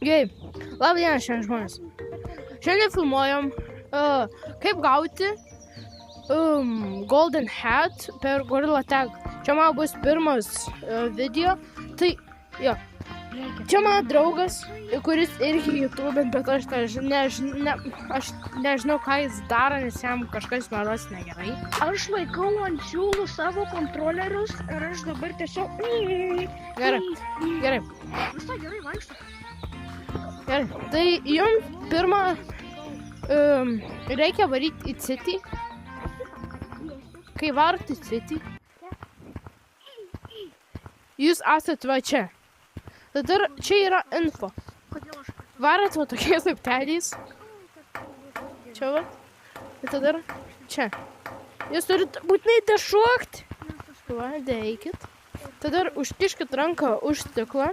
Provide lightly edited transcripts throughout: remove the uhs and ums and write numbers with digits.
Gerai, labą dieną šiandien žmonės. Šiandien filmuojam, kaip gauti Golden Hat per Gorilla Tag. Čia man bus pirmas video, tai jo. Čia mano draugas, kuris irgi YouTube'in, bet aš nežinau, ką jis daro, nes jam kažkas maros negerai. Aš laikau ant siūlų savo kontrolerius ir aš dabar tiesiog... Gerai. Visai gerai vaikšto. Gerai, tai jums pirmą reikia varyti į City. Kai varot į City, jūs esat va čia. Tada čia yra info. Varat va tokiais laipteliais. Čia va. Ir tada čia. Jūs turit būtinai dašokti. Va, deikit. Tada užkiškit ranką už stiklą.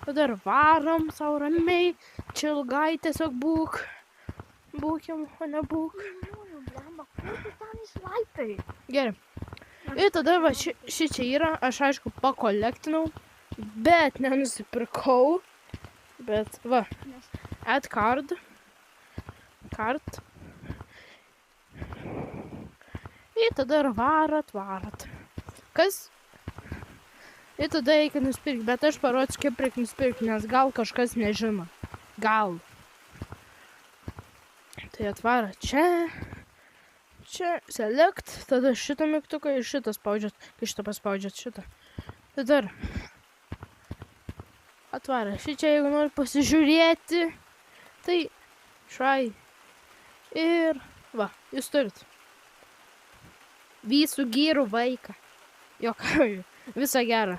Tada varom sau ramiai. Čia ilgai tiesiog būk. Būkim, o ne būk. Gerai. Ir tada va ši čia yra. Aš aišku pakolektinau. Bet nenusipirkau. Bet va. Add card. Card. Ir tada ir varat. Kas? Ir tada reikia nusipirkti. Bet aš parodžiu, kaip reikia nusipirkti, nes gal kažkas nežino. Gal. Tai atvara čia. Čia select. Tada šitą mygtuką ir šitą spaudžiat. Kai šitą paspaudžiat šitą. Tada atvara. Šičia, jeigu nori pasižiūrėti, tai try. Ir va, jūs turit. Visų gyrų vaiką. Jokauju. Visą gerą.